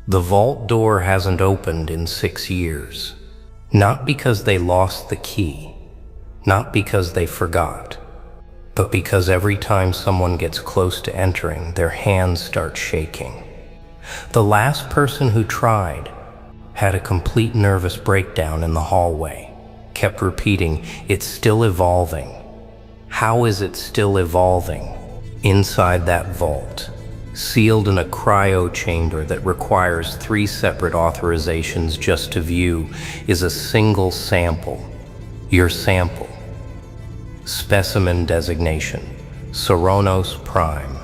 The vault door hasn't opened in 6 years. Not because they lost the key, not because they forgot, but because every time someone gets close to entering, their hands start shaking. The last person who tried had a complete nervous breakdown in the hallway, kept repeating, "It's still evolving." How is it still evolving? Inside that vault, sealed in a cryo chamber that requires 3 separate authorizations just to view, is a single sample. Your sample. Specimen designation, Coronos Prime.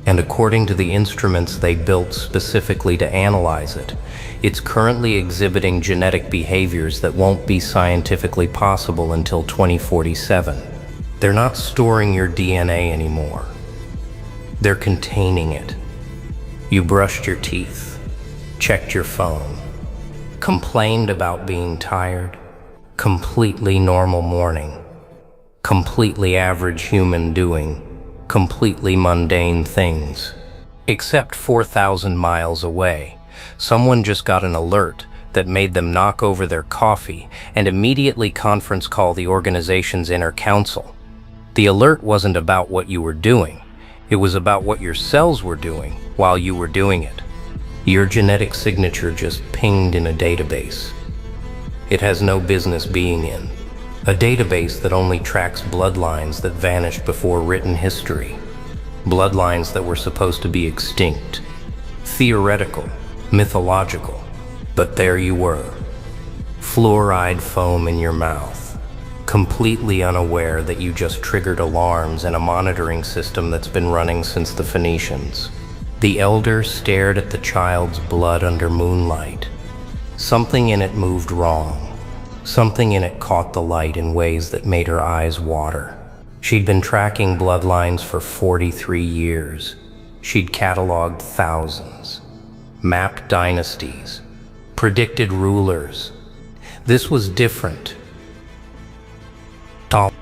And according to the instruments they built specifically to analyze it, it's currently exhibiting genetic behaviors that won't be scientifically possible until 2047. They're not storing your DNA anymore. They're containing it. You brushed your teeth, checked your phone, complained about being tired. Completely normal morning. Completely average human doing completely mundane things. Except 4,000 miles away, someone just got an alert that made them knock over their coffee and immediately conference call the organization's inner council. The alert wasn't about what you were doing. It was about what your cells were doing while you were doing it. Your genetic signature just pinged in a database. It has no business being in. A database that only tracks bloodlines that vanished before written history. Bloodlines that were supposed to be extinct. Theoretical, mythological. But there you were. Fluoride foam in your mouth. Completely unaware that you just triggered alarms and a monitoring system that's been running since the Phoenicians. The elder stared at the child's blood under moonlight. Something in it moved wrong. Something in it caught the light in ways that made her eyes water. She'd been tracking bloodlines for 43 years. She'd cataloged thousands, mapped dynasties, predicted rulers. This was different.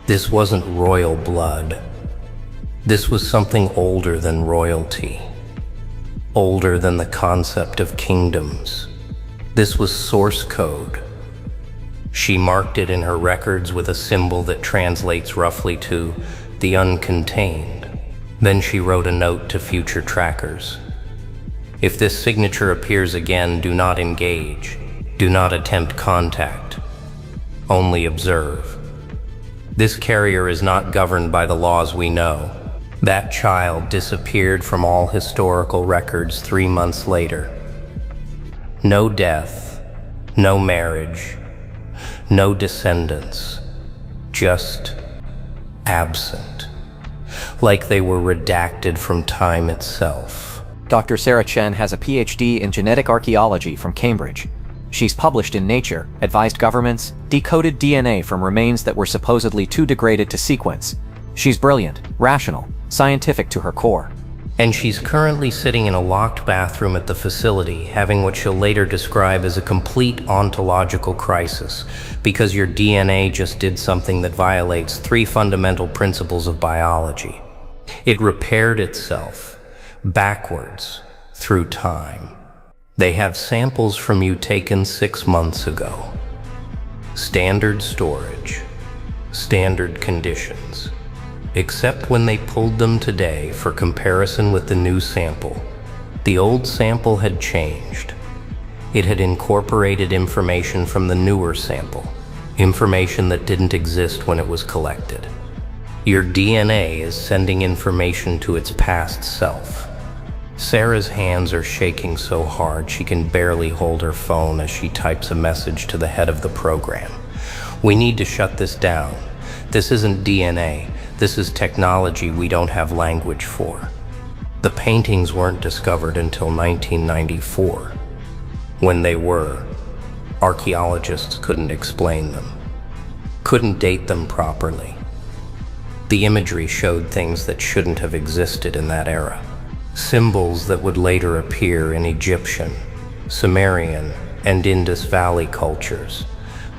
This wasn't royal blood. This was something older than royalty. Older than the concept of kingdoms. This was source code. She marked it in her records with a symbol that translates roughly to the uncontained. Then she wrote a note to future trackers. If this signature appears again, do not engage. Do not attempt contact. Only observe. This carrier is not governed by the laws we know. That child disappeared from all historical records 3 months later. No death, no marriage, no descendants, just absent. Like they were redacted from time itself. Dr. Sarah Chen has a PhD in genetic archaeology from Cambridge. She's published in Nature, advised governments, decoded DNA from remains that were supposedly too degraded to sequence. She's brilliant, rational, scientific to her core. And she's currently sitting in a locked bathroom at the facility, having what she'll later describe as a complete ontological crisis, because your DNA just did something that violates 3 fundamental principles of biology. It repaired itself, backwards, through time. They have samples from you taken 6 months ago. Standard storage, standard conditions. Except when they pulled them today for comparison with the new sample. The old sample had changed. It had incorporated information from the newer sample, information that didn't exist when it was collected. Your DNA is sending information to its past self. Sarah's hands are shaking so hard she can barely hold her phone as she types a message to the head of the program. We need to shut this down. This isn't DNA. This is technology we don't have language for. The paintings weren't discovered until 1994. When they were, archaeologists couldn't explain them, couldn't date them properly. The imagery showed things that shouldn't have existed in that era. Symbols that would later appear in Egyptian, Sumerian, and Indus Valley cultures,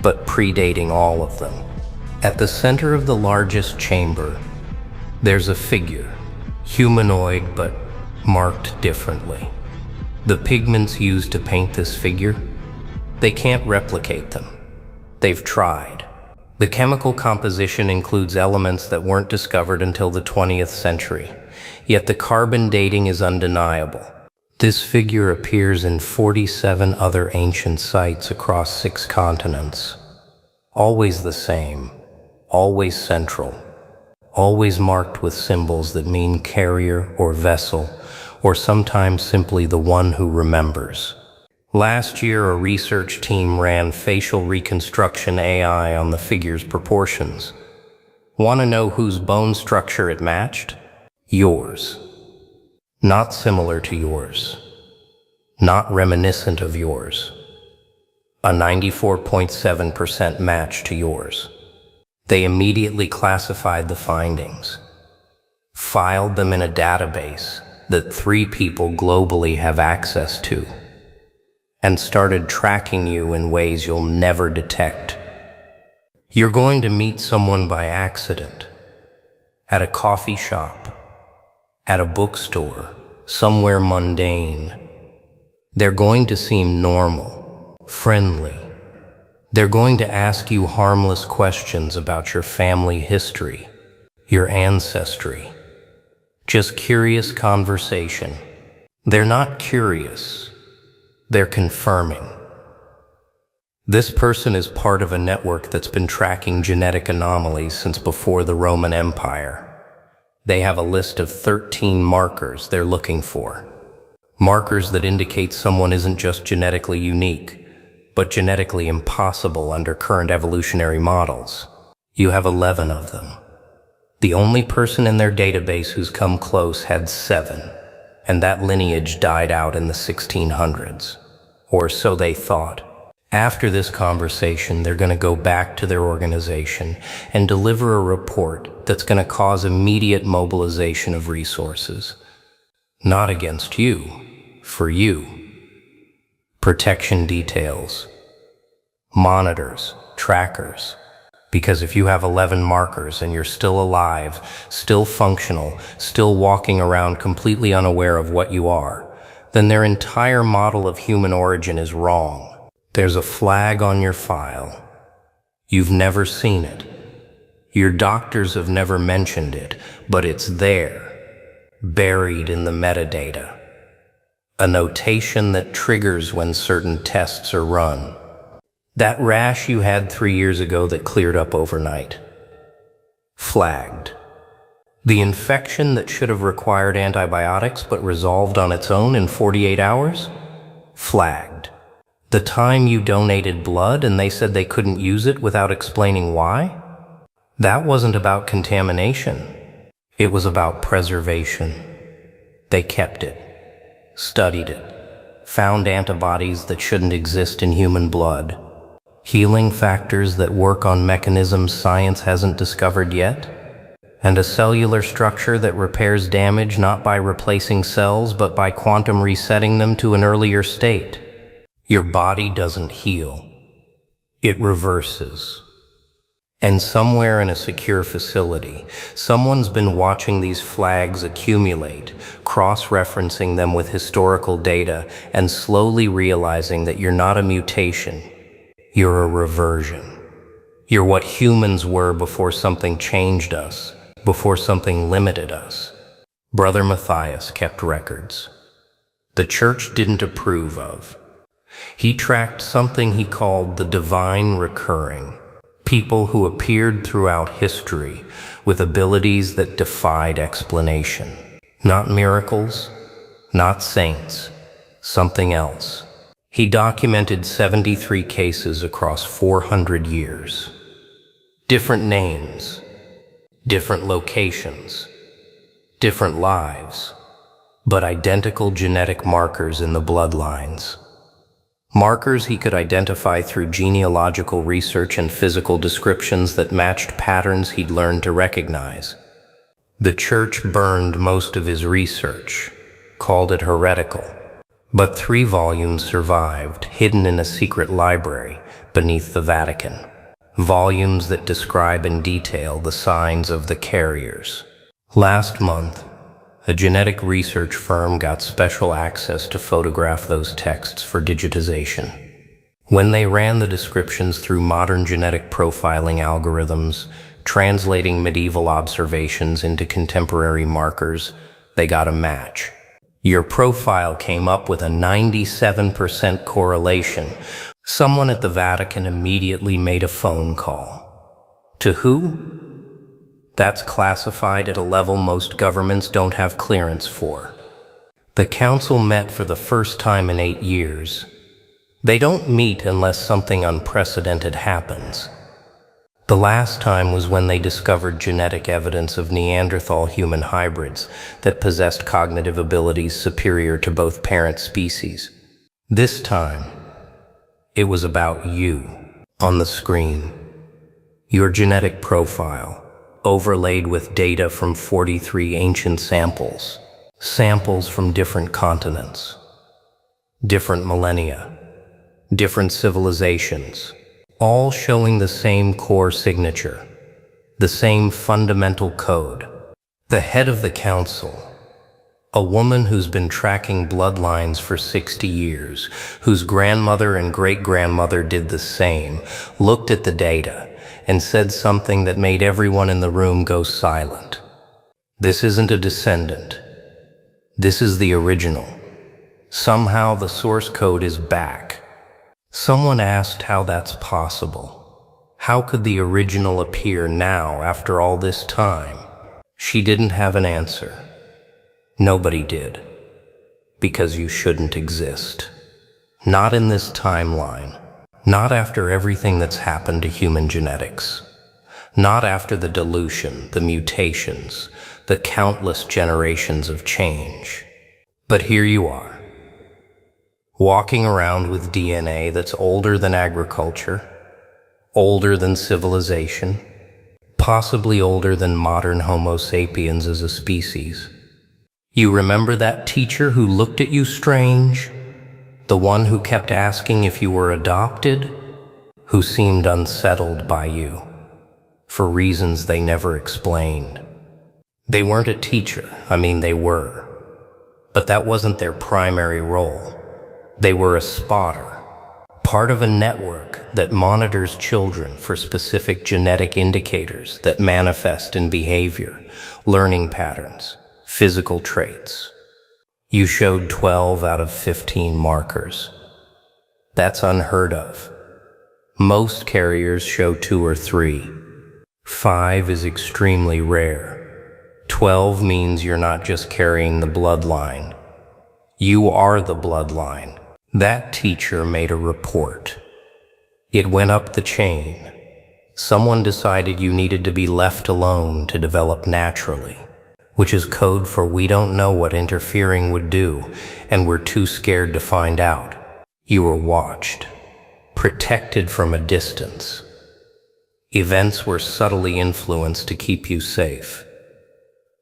but predating all of them. At the center of the largest chamber, there's a figure, humanoid but marked differently. The pigments used to paint this figure, they can't replicate them. They've tried. The chemical composition includes elements that weren't discovered until the 20th century, yet the carbon dating is undeniable. This figure appears in 47 other ancient sites across 6 continents. Always the same, always central, always marked with symbols that mean carrier or vessel, or sometimes simply the one who remembers. Last year, a research team ran facial reconstruction AI on the figure's proportions. Want to know whose bone structure it matched? Yours. Not similar to yours. Not reminiscent of yours. A 94.7% match to yours. They immediately classified the findings, filed them in a database that 3 people globally have access to, and started tracking you in ways you'll never detect. You're going to meet someone by accident, at a coffee shop, at a bookstore, somewhere mundane. They're going to seem normal, friendly. They're going to ask you harmless questions about your family history, your ancestry. Just curious conversation. They're not curious. They're confirming. This person is part of a network that's been tracking genetic anomalies since before the Roman Empire. They have a list of 13 markers they're looking for. Markers that indicate someone isn't just genetically unique, but genetically impossible under current evolutionary models. You have 11 of them. The only person in their database who's come close had 7, and that lineage died out in the 1600s. Or so they thought. After this conversation, they're going to go back to their organization and deliver a report that's going to cause immediate mobilization of resources. Not against you, for you. Protection details, monitors, trackers. Because if you have 11 markers and you're still alive, still functional, still walking around completely unaware of what you are, then their entire model of human origin is wrong. There's a flag on your file. You've never seen it. Your doctors have never mentioned it, but it's there, buried in the metadata. A notation that triggers when certain tests are run. That rash you had 3 years ago that cleared up overnight. Flagged. The infection that should have required antibiotics but resolved on its own in 48 hours? Flagged. The time you donated blood and they said they couldn't use it without explaining why? That wasn't about contamination. It was about preservation. They kept it. Studied it, found antibodies that shouldn't exist in human blood, healing factors that work on mechanisms science hasn't discovered yet, and a cellular structure that repairs damage not by replacing cells but by quantum resetting them to an earlier state. Your body doesn't heal. It reverses. And somewhere in a secure facility, someone's been watching these flags accumulate, cross-referencing them with historical data, and slowly realizing that you're not a mutation, you're a reversion. You're what humans were before something changed us, before something limited us. Brother Matthias kept records. The church didn't approve of. He tracked something he called the divine recurring. People who appeared throughout history with abilities that defied explanation. Not miracles, not saints, something else. He documented 73 cases across 400 years. Different names, different locations, different lives, but identical genetic markers in the bloodlines. Markers he could identify through genealogical research and physical descriptions that matched patterns he'd learned to recognize. The church burned most of his research, called it heretical. But 3 volumes survived, hidden in a secret library beneath the Vatican. Volumes that describe in detail the signs of the carriers. Last month, A genetic research firm got special access to photograph those texts for digitization. When they ran the descriptions through modern genetic profiling algorithms, translating medieval observations into contemporary markers, they got a match. Your profile came up with a 97% correlation. Someone at the Vatican immediately made a phone call. To who? That's classified at a level most governments don't have clearance for. The council met for the first time in 8 years. They don't meet unless something unprecedented happens. The last time was when they discovered genetic evidence of Neanderthal-human hybrids that possessed cognitive abilities superior to both parent species. This time, it was about you on the screen. Your genetic profile, overlaid with data from 43 ancient samples. Samples from different continents, different millennia, different civilizations, all showing the same core signature, the same fundamental code. The head of the council, a woman who's been tracking bloodlines for 60 years, whose grandmother and great-grandmother did the same, looked at the data and said something that made everyone in the room go silent. This isn't a descendant. This is the original. Somehow the source code is back. Someone asked how that's possible. How could the original appear now after all this time? She didn't have an answer. Nobody did. Because you shouldn't exist. Not in this timeline. Not after everything that's happened to human genetics. Not after the dilution, the mutations, the countless generations of change. But here you are, walking around with DNA that's older than agriculture, older than civilization, possibly older than modern Homo sapiens as a species. You remember that teacher who looked at you strange? The one who kept asking if you were adopted? Who seemed unsettled by you, for reasons they never explained. They weren't a teacher, they were. But that wasn't their primary role. They were a spotter, part of a network that monitors children for specific genetic indicators that manifest in behavior, learning patterns, physical traits. You showed 12 out of 15 markers. That's unheard of. Most carriers show 2 or 3. 5 is extremely rare. 12 means you're not just carrying the bloodline. You are the bloodline. That teacher made a report. It went up the chain. Someone decided you needed to be left alone to develop naturally, which is code for we don't know what interfering would do, and we're too scared to find out. You were watched, protected from a distance. Events were subtly influenced to keep you safe.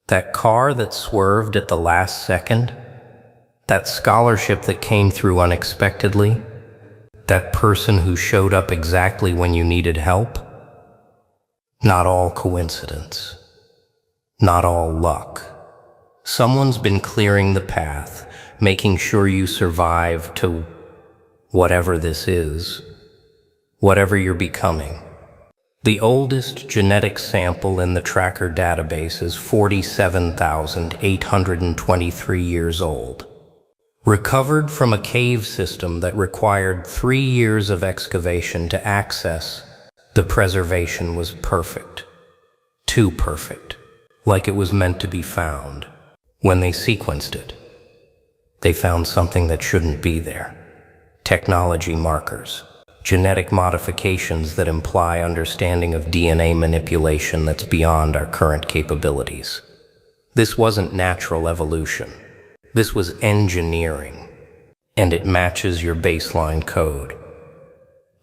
That car that swerved at the last second, that scholarship that came through unexpectedly, that person who showed up exactly when you needed help. Not all coincidence. Not all luck. Someone's been clearing the path, making sure you survive to whatever this is, whatever you're becoming. The oldest genetic sample in the tracker database is 47,823 years old. Recovered from a cave system that required 3 years of excavation to access, the preservation was perfect. Too perfect. Like it was meant to be found. When they sequenced it, they found something that shouldn't be there. Technology markers. Genetic modifications that imply understanding of DNA manipulation that's beyond our current capabilities. This wasn't natural evolution. This was engineering, and it matches your baseline code.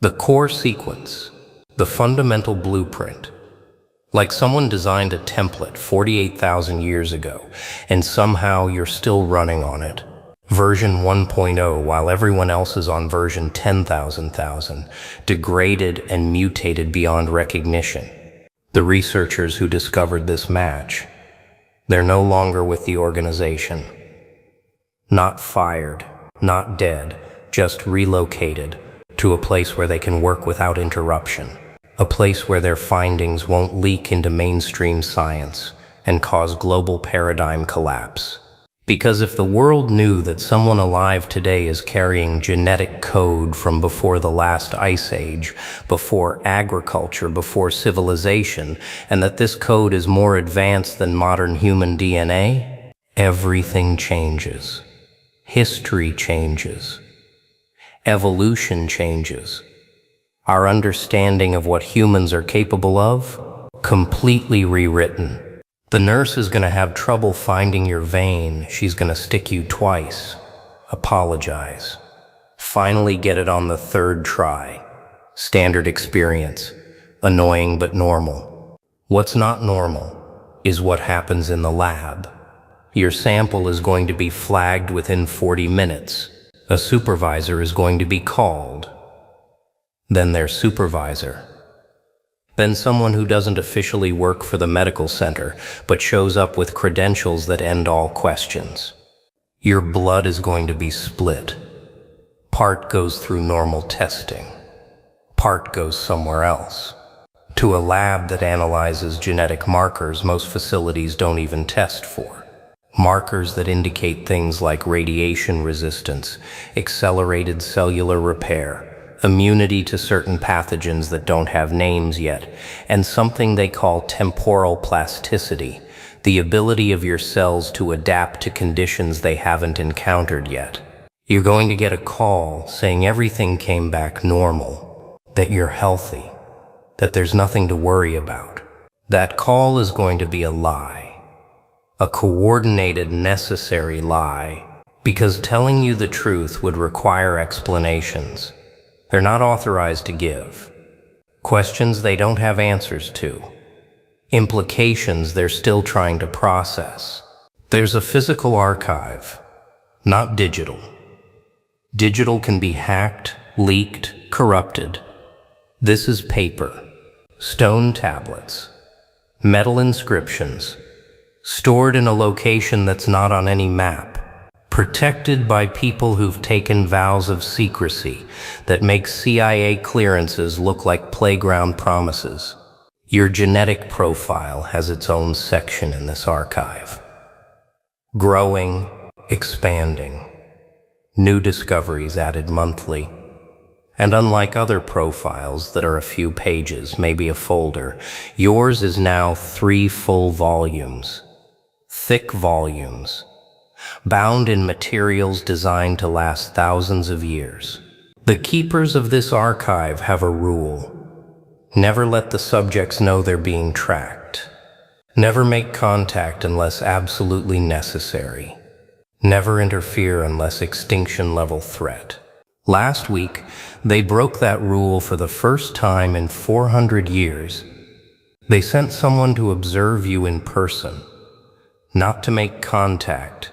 The core sequence, the fundamental blueprint, like someone designed a template 48,000 years ago, and somehow you're still running on it. Version 1.0 while everyone else is on version 10,000, degraded and mutated beyond recognition. The researchers who discovered this match, They're no longer with the organization. Not fired, not dead, just relocated to a place where they can work without interruption. A place where their findings won't leak into mainstream science and cause global paradigm collapse. Because if the world knew that someone alive today is carrying genetic code from before the last ice age, before agriculture, before civilization, and that this code is more advanced than modern human DNA, everything changes. History changes. Evolution changes. Our understanding of what humans are capable of, completely rewritten. The nurse is going to have trouble finding your vein. She's going to stick you twice. Apologize. Finally get it on the third try. Standard experience. Annoying but normal. What's not normal is what happens in the lab. Your sample is going to be flagged within 40 minutes. A supervisor is going to be called. Then their supervisor. Then someone who doesn't officially work for the medical center, but shows up with credentials that end all questions. Your blood is going to be split. Part goes through normal testing. Part goes somewhere else. To a lab that analyzes genetic markers most facilities don't even test for. Markers that indicate things like radiation resistance, accelerated cellular repair, immunity to certain pathogens that don't have names yet, and something they call temporal plasticity, the ability of your cells to adapt to conditions they haven't encountered yet. You're going to get a call saying everything came back normal, that you're healthy, that there's nothing to worry about. That call is going to be a lie, a coordinated, necessary lie, because telling you the truth would require explanations. They're not authorized to give. Questions they don't have answers to. Implications they're still trying to process. There's a physical archive, not digital. Digital can be hacked, leaked, corrupted. This is paper, stone tablets, metal inscriptions, stored in a location that's not on any map. Protected by people who've taken vows of secrecy that make CIA clearances look like playground promises. Your genetic profile has its own section in this archive. Growing, expanding. New discoveries added monthly. And unlike other profiles that are a few pages, maybe a folder, yours is now 3 full volumes. Thick volumes. Bound in materials designed to last thousands of years. The keepers of this archive have a rule. Never let the subjects know they're being tracked. Never make contact unless absolutely necessary. Never interfere unless extinction-level threat. Last week, they broke that rule for the first time in 400 years. They sent someone to observe you in person, not to make contact,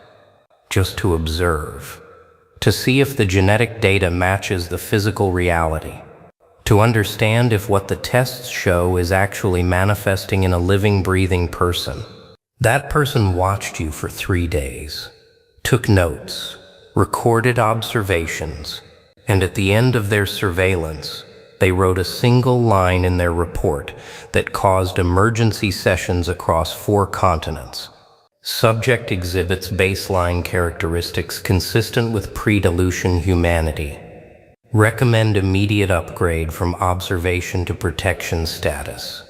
just to observe, to see if the genetic data matches the physical reality, to understand if what the tests show is actually manifesting in a living, breathing person. That person watched you for 3 days, took notes, recorded observations, and at the end of their surveillance, they wrote a single line in their report that caused emergency sessions across 4 continents. Subject exhibits baseline characteristics consistent with pre-dilution humanity. Recommend immediate upgrade from observation to protection status.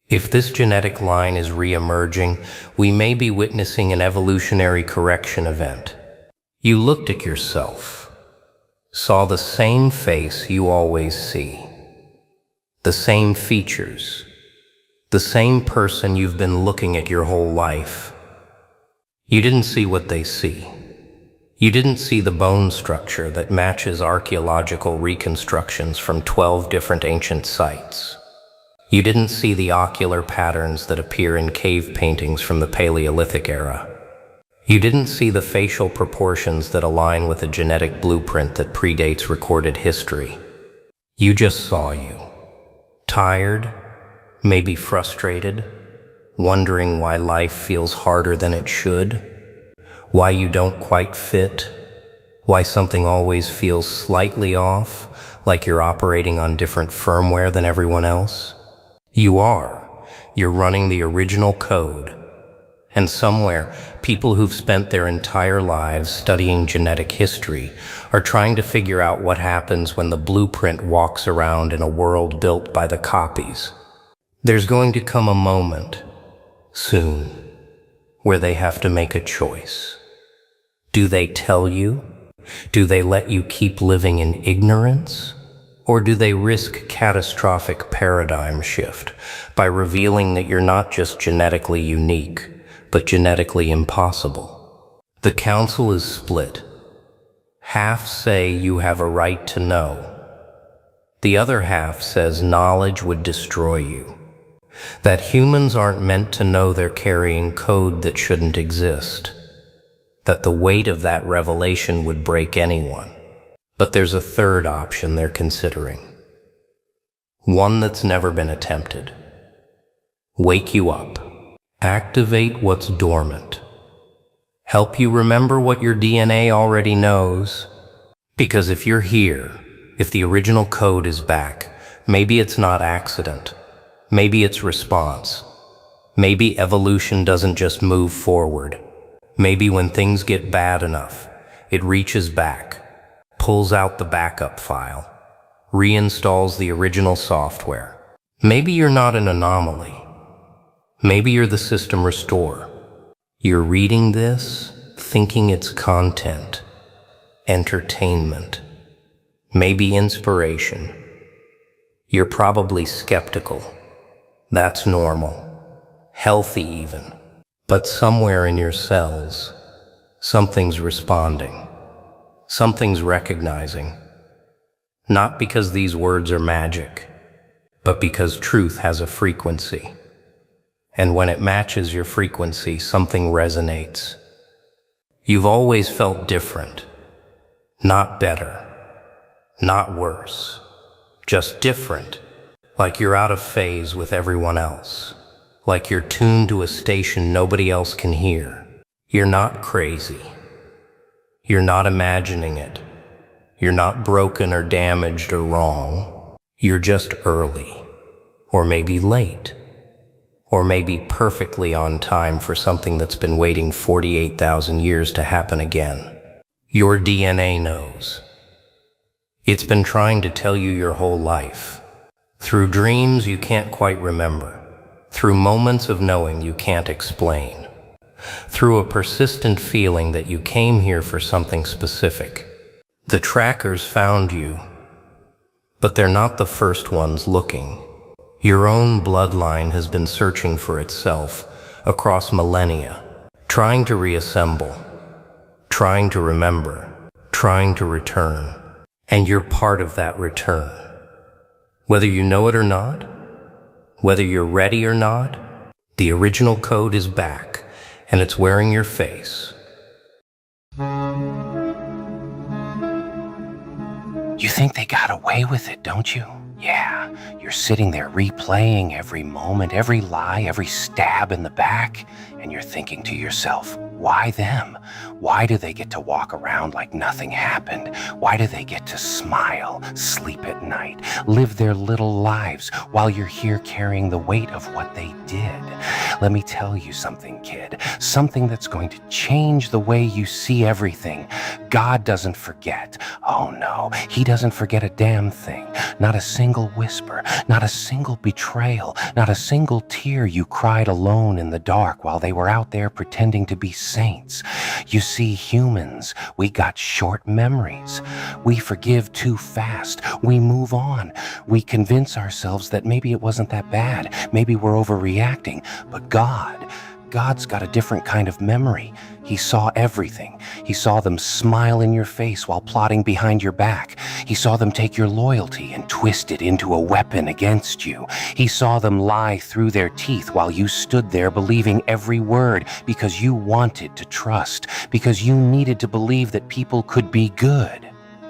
If this genetic line is re-emerging, we may be witnessing an evolutionary correction event. You looked at yourself, saw the same face you always see, the same features, the same person you've been looking at your whole life. You didn't see what they see. You didn't see the bone structure that matches archaeological reconstructions from 12 different ancient sites. You didn't see the ocular patterns that appear in cave paintings from the Paleolithic era. You didn't see the facial proportions that align with a genetic blueprint that predates recorded history. You just saw you. Tired, maybe frustrated, wondering why life feels harder than it should, why you don't quite fit, why something always feels slightly off, like you're operating on different firmware than everyone else? You are. You're running the original code. And somewhere, people who've spent their entire lives studying genetic history are trying to figure out what happens when the blueprint walks around in a world built by the copies. There's going to come a moment, soon, where they have to make a choice. Do they tell you? Do they let you keep living in ignorance? Or do they risk catastrophic paradigm shift by revealing that you're not just genetically unique, but genetically impossible? The council is split. Half say you have a right to know. The other half says knowledge would destroy you. That humans aren't meant to know they're carrying code that shouldn't exist. That the weight of that revelation would break anyone. But there's a third option they're considering. One that's never been attempted. Wake you up. Activate what's dormant. Help you remember what your DNA already knows. Because if you're here, if the original code is back, maybe it's not accident. Maybe it's response. Maybe evolution doesn't just move forward. Maybe when things get bad enough, it reaches back, pulls out the backup file, reinstalls the original software. Maybe you're not an anomaly. Maybe you're the system restore. You're reading this, thinking it's content, entertainment, maybe inspiration. You're probably skeptical. That's normal, healthy even. But somewhere in your cells, something's responding. Something's recognizing. Not because these words are magic, but because truth has a frequency. And when it matches your frequency, something resonates. You've always felt different. Not better. Not worse. Just different. Like you're out of phase with everyone else. Like you're tuned to a station nobody else can hear. You're not crazy. You're not imagining it. You're not broken or damaged or wrong. You're just early. Or maybe late. Or maybe perfectly on time for something that's been waiting 48,000 years to happen again. Your DNA knows. It's been trying to tell you your whole life. Through dreams you can't quite remember. Through moments of knowing you can't explain. Through a persistent feeling that you came here for something specific. The trackers found you, but they're not the first ones looking. Your own bloodline has been searching for itself across millennia, trying to reassemble, trying to remember, trying to return. And you're part of that return. Whether you know it or not, whether you're ready or not, the original code is back, and it's wearing your face. You think they got away with it, don't you? Yeah, you're sitting there replaying every moment, every lie, every stab in the back, and you're thinking to yourself, why them? Why do they get to walk around like nothing happened? Why do they get to smile, sleep at night, live their little lives while you're here carrying the weight of what they did? Let me tell you something, kid, something that's going to change the way you see everything. God doesn't forget. Oh no, he doesn't forget a damn thing. Not a single whisper, not a single betrayal, not a single tear you cried alone in the dark while they were out there pretending to be saints. You see, humans, we got short memories. We forgive too fast. We move on. We convince ourselves that maybe it wasn't that bad. Maybe we're overreacting. But God's got a different kind of memory. He saw everything. He saw them smile in your face while plotting behind your back. He saw them take your loyalty and twist it into a weapon against you. He saw them lie through their teeth while you stood there believing every word because you wanted to trust, because you needed to believe that people could be good.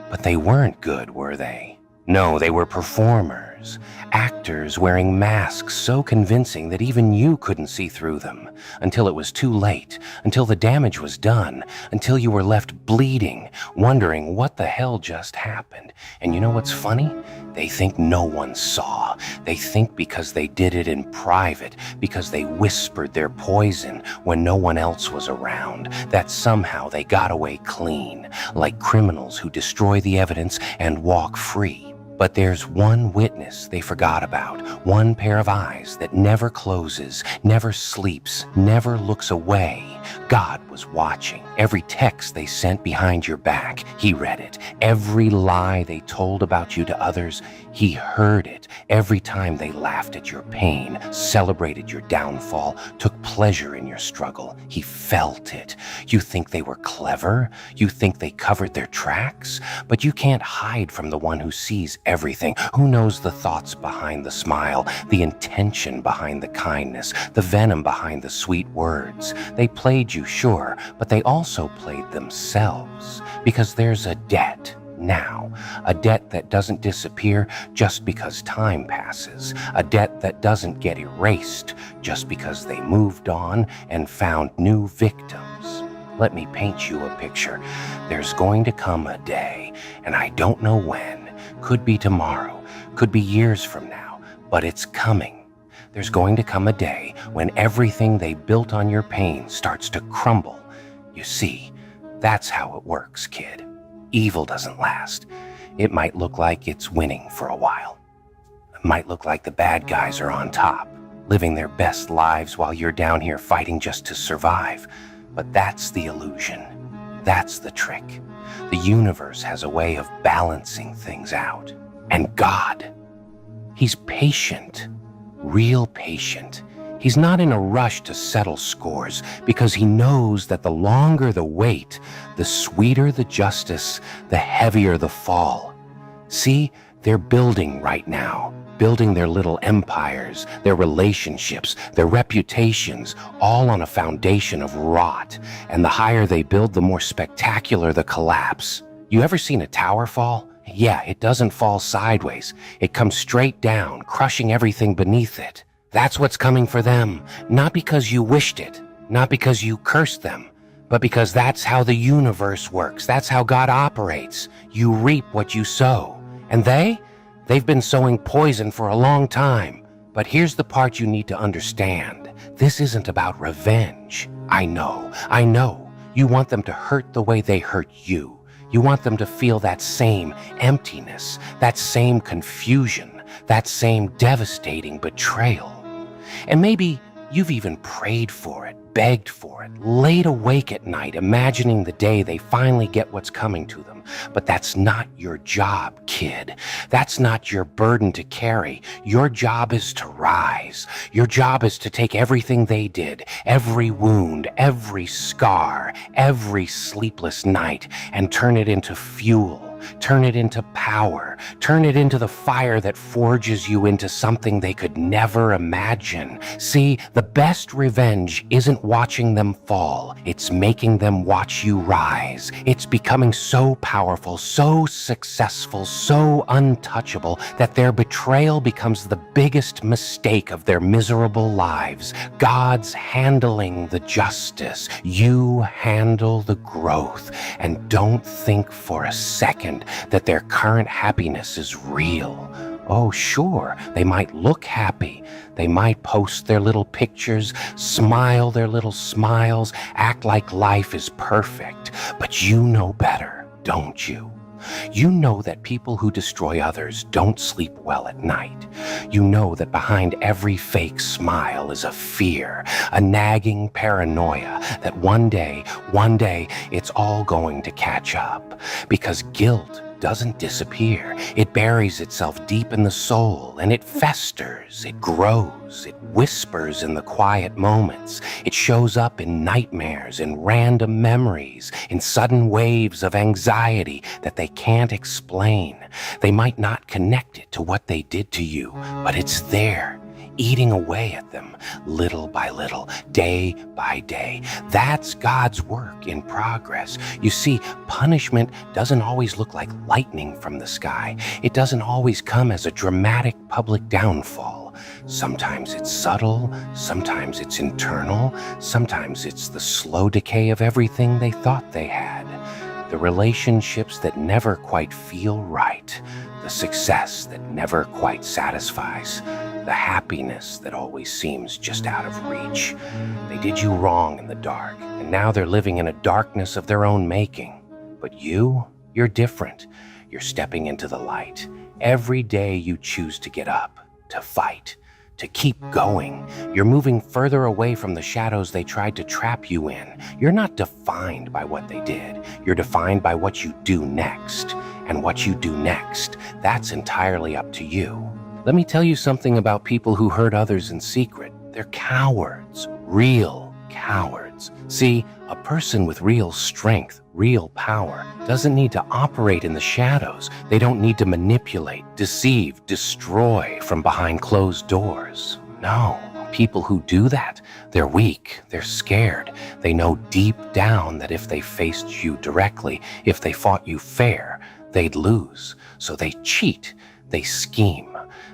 But they weren't good, were they? No, they were performers. actors. Actors wearing masks so convincing that even you couldn't see through them. Until it was too late, until the damage was done, until you were left bleeding, wondering what the hell just happened. And you know what's funny? They think no one saw. They think because they did it in private, because they whispered their poison when no one else was around, that somehow they got away clean, like criminals who destroy the evidence and walk free. But there's one witness they forgot about, one pair of eyes that never closes, never sleeps, never looks away. God was watching. Every text they sent behind your back, he read it. Every lie they told about you to others, he heard it. Every time they laughed at your pain, celebrated your downfall, took pleasure in your struggle, he felt it. You think they were clever? You think they covered their tracks? But you can't hide from the one who sees everything, who knows the thoughts behind the smile, the intention behind the kindness, the venom behind the sweet words. They played you, sure, but they also played themselves, because there's a debt now, a debt that doesn't disappear just because time passes, a debt that doesn't get erased just because they moved on and found new victims. Let me paint you a picture. There's going to come a day, and I don't know when. Could be tomorrow, could be years from now, but it's coming. There's going to come a day when everything they built on your pain starts to crumble. You see, that's how it works, kid. Evil doesn't last. It might look like it's winning for a while. It might look like the bad guys are on top, living their best lives while you're down here fighting just to survive. But that's the illusion. That's the trick. The universe has a way of balancing things out. And God, he's patient, real patient. He's not in a rush to settle scores because he knows that the longer the wait, the sweeter the justice, the heavier the fall. See, they're building right now, building their little empires, their relationships, their reputations, all on a foundation of rot. And the higher they build, the more spectacular the collapse. You ever seen a tower fall? Yeah, it doesn't fall sideways. It comes straight down, crushing everything beneath it. That's what's coming for them, not because you wished it, not because you cursed them, but because that's how the universe works. That's how God operates. You reap what you sow. And they've been sowing poison for a long time. But here's the part you need to understand. This isn't about revenge. I know. You want them to hurt the way they hurt you. You want them to feel that same emptiness, that same confusion, that same devastating betrayal. And maybe you've even prayed for it, begged for it, laid awake at night, imagining the day they finally get what's coming to them. But that's not your job, kid. That's not your burden to carry. Your job is to rise. Your job is to take everything they did, every wound, every scar, every sleepless night, and turn it into fuel. Turn it into power. Turn it into the fire that forges you into something they could never imagine. See, the best revenge isn't watching them fall. It's making them watch you rise. It's becoming so powerful, so successful, so untouchable that their betrayal becomes the biggest mistake of their miserable lives. God's handling the justice. You handle the growth. And don't think for a second that their current happiness is real. Oh, sure, they might look happy. They might post their little pictures, smile their little smiles, act like life is perfect. But you know better, don't you? You know that people who destroy others don't sleep well at night. You know that behind every fake smile is a fear, a nagging paranoia that one day, it's all going to catch up. Because guilt doesn't disappear. It buries itself deep in the soul, and it festers, it grows, it whispers in the quiet moments. It shows up in nightmares, in random memories, in sudden waves of anxiety that they can't explain. They might not connect it to what they did to you, but it's there. eating away at them, little by little, day by day. That's God's work in progress. You see, punishment doesn't always look like lightning from the sky. It doesn't always come as a dramatic public downfall. Sometimes it's subtle, sometimes it's internal, sometimes it's the slow decay of everything they thought they had. The relationships that never quite feel right, the success that never quite satisfies, the happiness that always seems just out of reach. They did you wrong in the dark, and now they're living in a darkness of their own making. But you're different. You're stepping into the light. Every day you choose to get up, to fight, to keep going. You're moving further away from the shadows they tried to trap you in. You're not defined by what they did. You're defined by what you do next. And what you do next, that's entirely up to you. Let me tell you something about people who hurt others in secret. They're cowards, real cowards. See, a person with real strength, real power, doesn't need to operate in the shadows. They don't need to manipulate, deceive, destroy from behind closed doors. No, people who do that, they're weak, they're scared. They know deep down that if they faced you directly, if they fought you fair, they'd lose. So they cheat, they scheme.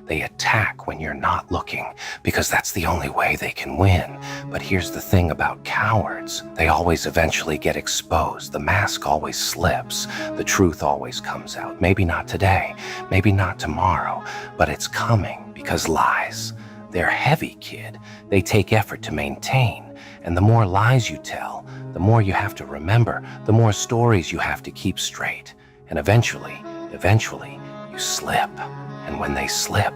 They attack when you're not looking, because that's the only way they can win. But here's the thing about cowards. They always eventually get exposed. The mask always slips. The truth always comes out. Maybe not today, maybe not tomorrow, but it's coming, because lies, they're heavy, kid. They take effort to maintain. And the more lies you tell, the more you have to remember, the more stories you have to keep straight. And eventually, you slip. And when they slip,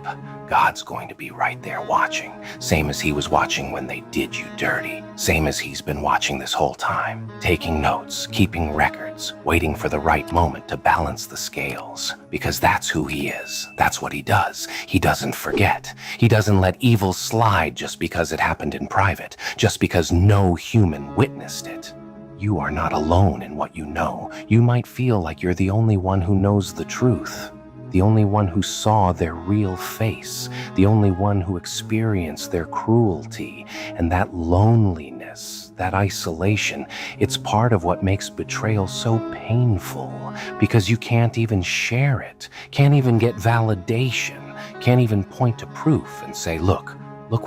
God's going to be right there watching, same as he was watching when they did you dirty, same as he's been watching this whole time, taking notes, keeping records, waiting for the right moment to balance the scales, because that's who he is. That's what he does. He doesn't forget. He doesn't let evil slide just because it happened in private, just because no human witnessed it. You are not alone in what you know. You might feel like you're the only one who knows the truth, the only one who saw their real face, the only one who experienced their cruelty, and that loneliness, that isolation, it's part of what makes betrayal so painful, because you can't even share it, can't even get validation, can't even point to proof and say, look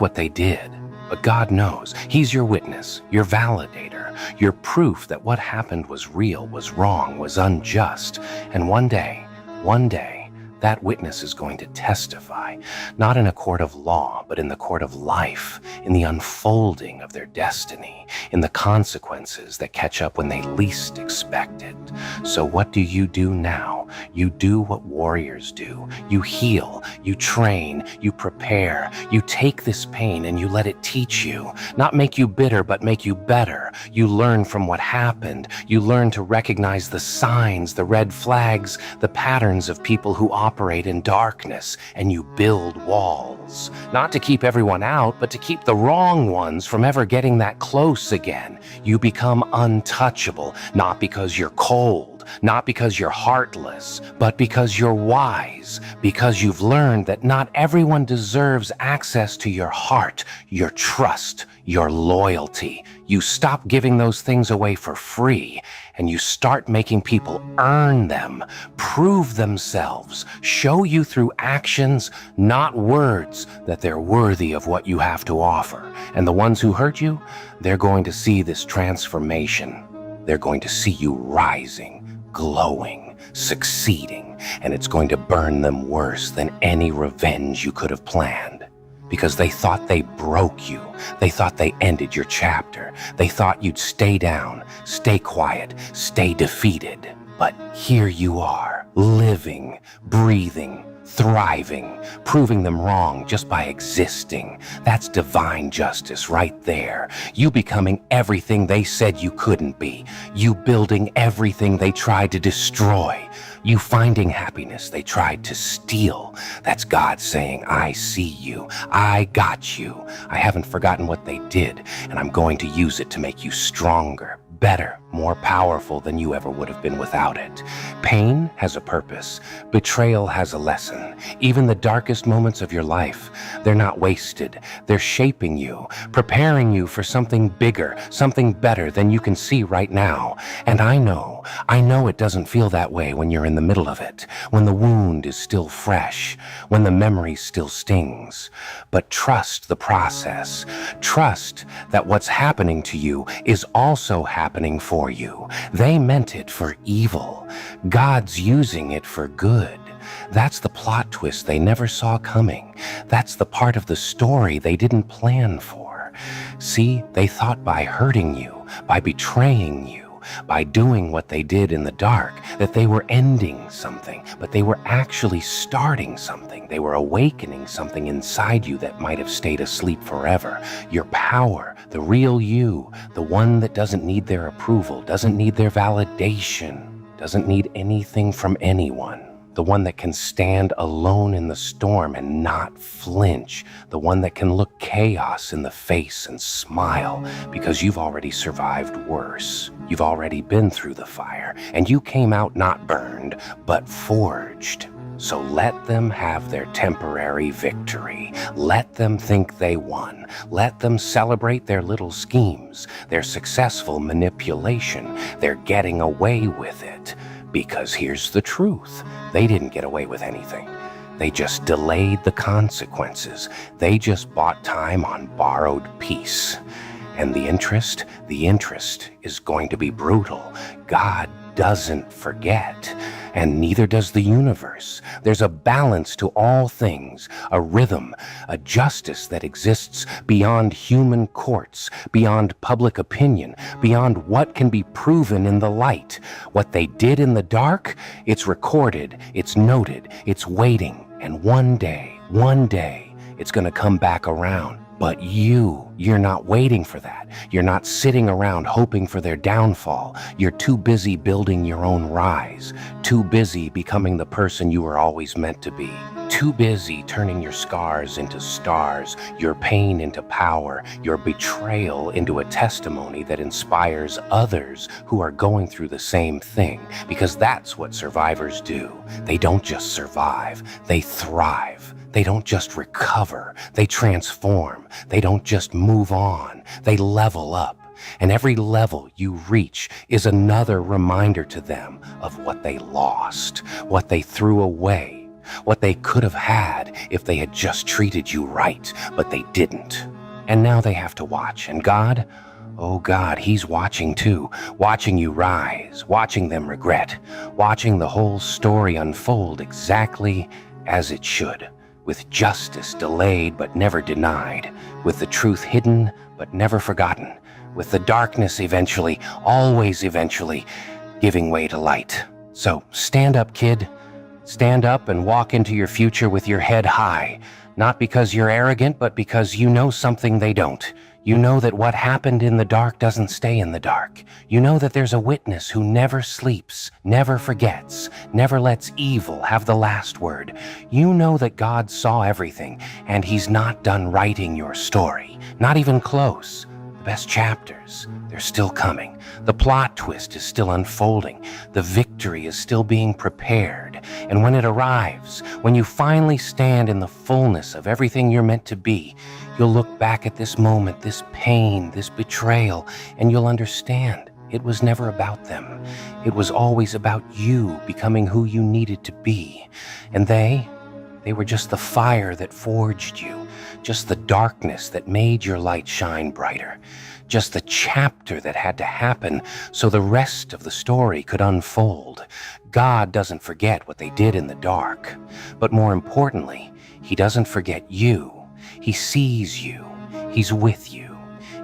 what they did. But God knows. He's your witness, your validator, your proof that what happened was real, was wrong, was unjust. And one day, that witness is going to testify, not in a court of law, but in the court of life, in the unfolding of their destiny, in the consequences that catch up when they least expect it. So what do you do now? You do what warriors do. You heal, you train, you prepare, you take this pain and you let it teach you, not make you bitter, but make you better. You learn from what happened. You learn to recognize the signs, the red flags, the patterns of people who operate in darkness, and you build walls, not to keep everyone out, but to keep the wrong ones from ever getting that close again. You become untouchable, not because you're cold, not because you're heartless, but because you're wise, because you've learned that not everyone deserves access to your heart, your trust, your loyalty. You stop giving those things away for free, and you start making people earn them, prove themselves, show you through actions, not words, that they're worthy of what you have to offer. And the ones who hurt you, they're going to see this transformation. They're going to see you rising, glowing, succeeding, and it's going to burn them worse than any revenge you could have planned. Because they thought they broke you. They thought they ended your chapter. They thought you'd stay down, stay quiet, stay defeated. But here you are, living, breathing, thriving, proving them wrong just by existing. That's divine justice right there. You becoming everything they said you couldn't be. You building everything they tried to destroy. You finding happiness they tried to steal. That's God saying, I see you. I got you. I haven't forgotten what they did, and I'm going to use it to make you stronger, better, more powerful than you ever would have been without it. Pain has a purpose. Betrayal has a lesson. Even the darkest moments of your life, they're not wasted. They're shaping you, preparing you for something bigger, something better than you can see right now. And I know it doesn't feel that way when you're in the middle of it, when the wound is still fresh, when the memory still stings. But trust the process. Trust that what's happening to you is also happening for you. They meant it for evil. God's using it for good. That's the plot twist they never saw coming. That's the part of the story they didn't plan for. See, they thought by hurting you, by betraying you, by doing what they did in the dark, that they were ending something, but they were actually starting something. They were awakening something inside you that might have stayed asleep forever. Your power, the real you, the one that doesn't need their approval, doesn't need their validation, doesn't need anything from anyone. The one that can stand alone in the storm and not flinch. The one that can look chaos in the face and smile because you've already survived worse. You've already been through the fire and you came out not burned, but forged. So let them have their temporary victory. Let them think they won. Let them celebrate their little schemes, their successful manipulation, their getting away with it. Because here's the truth. They didn't get away with anything. They just delayed the consequences. They just bought time on borrowed peace. And the interest is going to be brutal. God doesn't forget, and neither does the universe. There's a balance to all things, a rhythm, a justice that exists beyond human courts, beyond public opinion, beyond what can be proven in the light. What they did in the dark, it's recorded, it's noted, it's waiting, and one day, it's going to come back around. But you're not waiting for that. You're not sitting around hoping for their downfall. You're too busy building your own rise, too busy becoming the person you were always meant to be, too busy turning your scars into stars, your pain into power, your betrayal into a testimony that inspires others who are going through the same thing, because that's what survivors do. They don't just survive, they thrive. They don't just recover, they transform. They don't just move on, they level up. And every level you reach is another reminder to them of what they lost, what they threw away, what they could have had if they had just treated you right, but they didn't. And now they have to watch. And God, oh God, He's watching too, watching you rise, watching them regret, watching the whole story unfold exactly as it should. With justice delayed but never denied, with the truth hidden but never forgotten, with the darkness eventually, always eventually, giving way to light. So stand up, kid. Stand up and walk into your future with your head high, not because you're arrogant, but because you know something they don't. You know that what happened in the dark doesn't stay in the dark. You know that there's a witness who never sleeps, never forgets, never lets evil have the last word. You know that God saw everything, and He's not done writing your story. Not even close. The best chapters, they're still coming. The plot twist is still unfolding. The victory is still being prepared. And when it arrives, when you finally stand in the fullness of everything you're meant to be, you'll look back at this moment, this pain, this betrayal, and you'll understand it was never about them. It was always about you becoming who you needed to be. And they were just the fire that forged you, just the darkness that made your light shine brighter, just the chapter that had to happen so the rest of the story could unfold. God doesn't forget what they did in the dark, but more importantly, He doesn't forget you. He sees you. He's with you.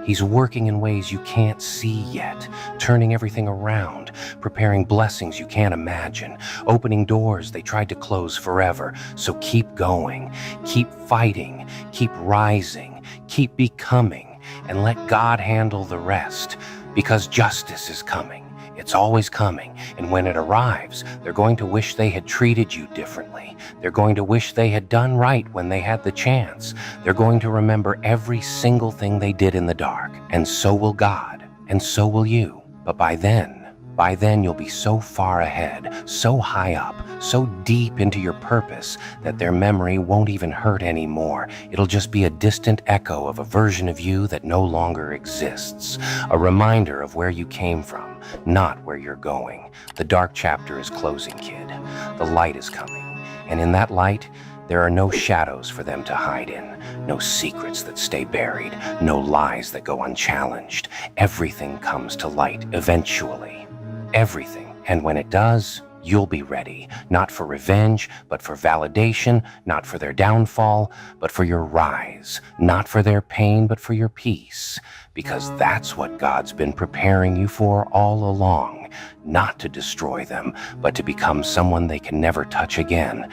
He's working in ways you can't see yet, turning everything around, preparing blessings you can't imagine, opening doors they tried to close forever. So keep going, keep fighting, keep rising, keep becoming, and let God handle the rest, because justice is coming. It's always coming, and when it arrives, they're going to wish they had treated you differently. They're going to wish they had done right when they had the chance. They're going to remember every single thing they did in the dark, and so will God, and so will you. But by then you'll be so far ahead, so high up, so deep into your purpose that their memory won't even hurt anymore. It'll just be a distant echo of a version of you that no longer exists. A reminder of where you came from, not where you're going. The dark chapter is closing, kid. The light is coming. And in that light, there are no shadows for them to hide in, no secrets that stay buried, no lies that go unchallenged. Everything comes to light eventually. Everything. And when it does, you'll be ready, not for revenge, but for validation, not for their downfall, but for your rise, not for their pain, but for your peace. Because that's what God's been preparing you for all along, not to destroy them, but to become someone they can never touch again.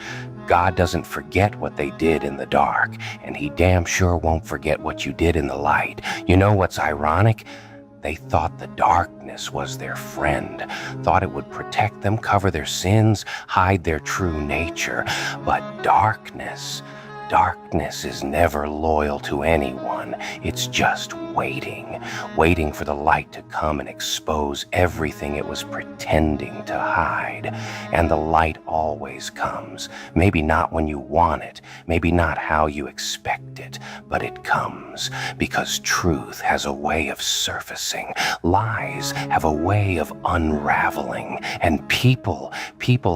God doesn't forget what they did in the dark, and he damn sure won't forget what you did in the light. You know what's ironic? They thought the darkness was their friend, thought it would protect them, cover their sins, hide their true nature. But darkness is never loyal to anyone. It's just waiting for the light to come and expose everything it was pretending to hide. And the light always comes. Maybe not when you want it, maybe not how you expect it, but it comes because truth has a way of surfacing. Lies have a way of unraveling. And people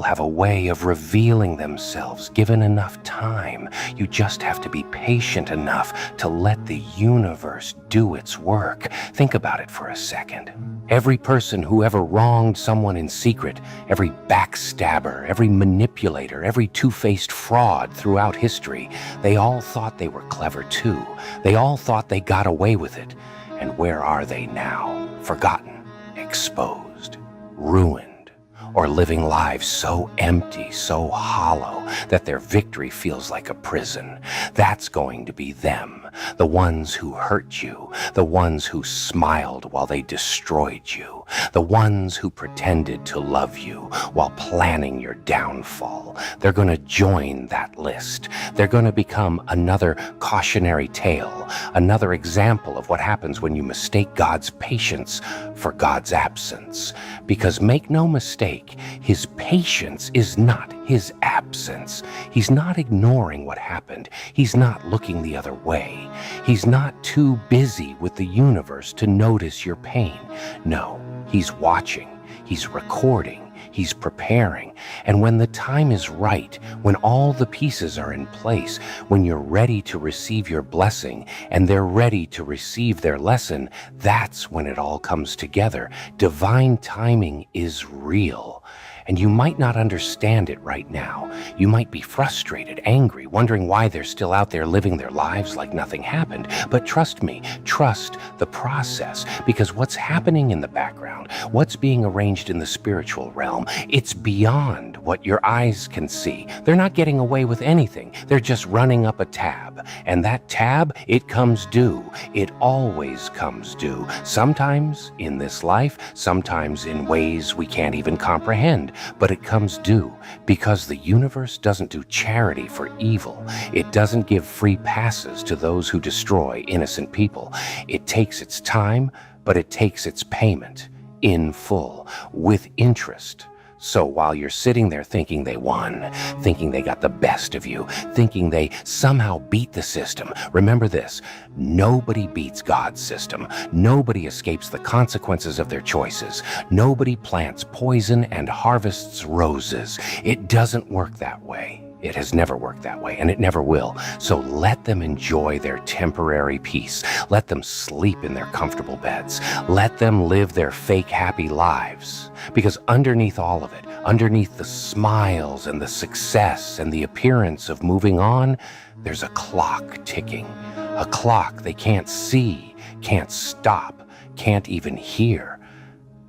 have a way of revealing themselves given enough time. You just have to be patient enough to let the universe do its work. Think about it for a second. Every person who ever wronged someone in secret, every backstabber, every manipulator, every two-faced fraud throughout history, they all thought they were clever too. They all thought they got away with it. And where are they now? Forgotten, exposed, ruined, or living lives so empty, so hollow, that their victory feels like a prison. That's going to be them, the ones who hurt you, the ones who smiled while they destroyed you, the ones who pretended to love you while planning your downfall. They're going to join that list. They're going to become another cautionary tale, another example of what happens when you mistake God's patience for God's absence. Because make no mistake, his patience is not his absence. He's not ignoring what happened. He's not looking the other way. He's not too busy with the universe to notice your pain. No, he's watching. He's recording. He's preparing. And when the time is right, when all the pieces are in place, when you're ready to receive your blessing and they're ready to receive their lesson, that's when it all comes together. Divine timing is real. And you might not understand it right now. You might be frustrated, angry, wondering why they're still out there living their lives like nothing happened. But trust me, trust the process, because what's happening in the background, what's being arranged in the spiritual realm, it's beyond what your eyes can see. They're not getting away with anything. They're just running up a tab. And that tab, it comes due. It always comes due. Sometimes in this life, sometimes in ways we can't even comprehend. But it comes due because the universe doesn't do charity for evil. It doesn't give free passes to those who destroy innocent people. It takes its time, but it takes its payment in full, with interest. So while you're sitting there thinking they won, thinking they got the best of you, thinking they somehow beat the system, remember this: nobody beats God's system. Nobody escapes the consequences of their choices. Nobody plants poison and harvests roses. It doesn't work that way. It has never worked that way, and it never will. So let them enjoy their temporary peace. Let them sleep in their comfortable beds. Let them live their fake happy lives. Because underneath all of it, underneath the smiles and the success and the appearance of moving on, there's a clock ticking. A clock they can't see, can't stop, can't even hear.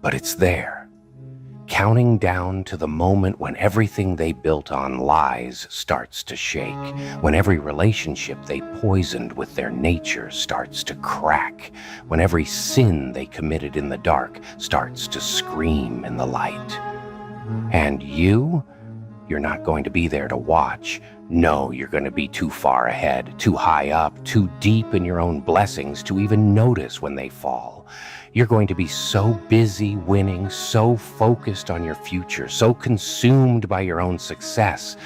But it's there, counting down to the moment when everything they built on lies starts to shake, when every relationship they poisoned with their nature starts to crack, when every sin they committed in the dark starts to scream in the light. And you You're not going to be there to watch. No, you're going to be too far ahead, too high up, too deep in your own blessings to even notice when they fall. You're going to be so busy winning, so focused on your future, so consumed by your own success,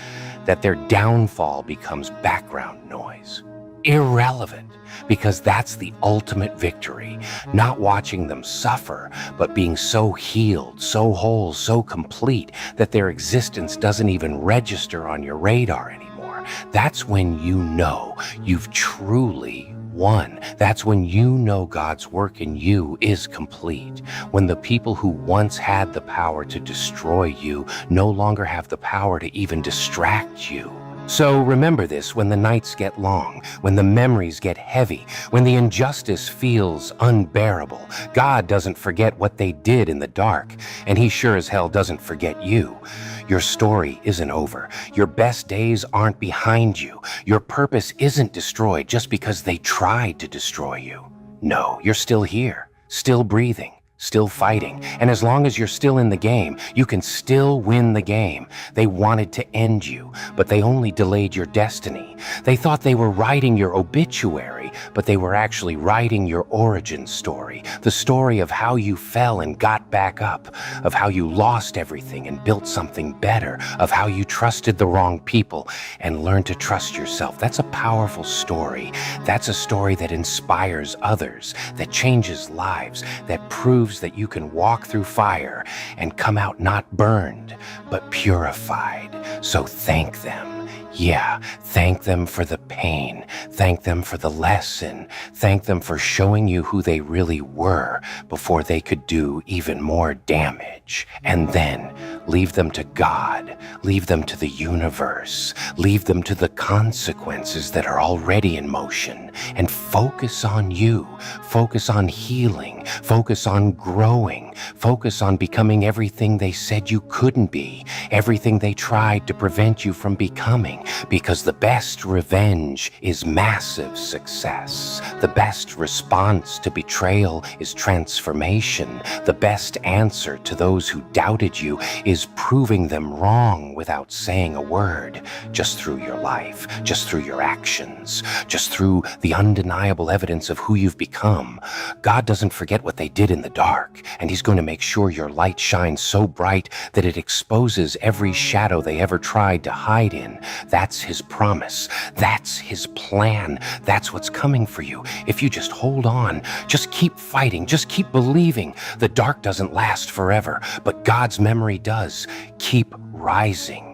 that their downfall becomes background noise. Irrelevant, because that's the ultimate victory. Not watching them suffer, but being so healed, so whole, so complete that their existence doesn't even register on your radar anymore. That's when you know you've truly won. That's when you know God's work in you is complete. When the people who once had the power to destroy you no longer have the power to even distract you. So remember this when the nights get long, when the memories get heavy, when the injustice feels unbearable. God doesn't forget what they did in the dark, and He sure as hell doesn't forget you. Your story isn't over. Your best days aren't behind you. Your purpose isn't destroyed just because they tried to destroy you. No, you're still here, still breathing, still fighting. And as long as you're still in the game, you can still win the game. They wanted to end you, but they only delayed your destiny. They thought they were writing your obituary, but they were actually writing your origin story. The story of how you fell and got back up, of how you lost everything and built something better, of how you trusted the wrong people and learned to trust yourself. That's a powerful story. That's a story that inspires others, that changes lives, that proves that you can walk through fire and come out not burned, but purified. So thank them. Yeah, thank them for the pain. Thank them for the lesson. Thank them for showing you who they really were before they could do even more damage. And then leave them to God. Leave them to the universe. Leave them to the consequences that are already in motion. And focus on you. Focus on healing. Focus on growing. Focus on becoming everything they said you couldn't be. Everything they tried to prevent you from becoming. Because the best revenge is massive success. The best response to betrayal is transformation. The best answer to those who doubted you is proving them wrong without saying a word, just through your life, just through your actions, just through the undeniable evidence of who you've become. God doesn't forget what they did in the dark, and He's going to make sure your light shines so bright that it exposes every shadow they ever tried to hide in. That's His promise. That's His plan. That's what's coming for you. If you just hold on, just keep fighting, just keep believing. The dark doesn't last forever, but God's memory does. Keep rising.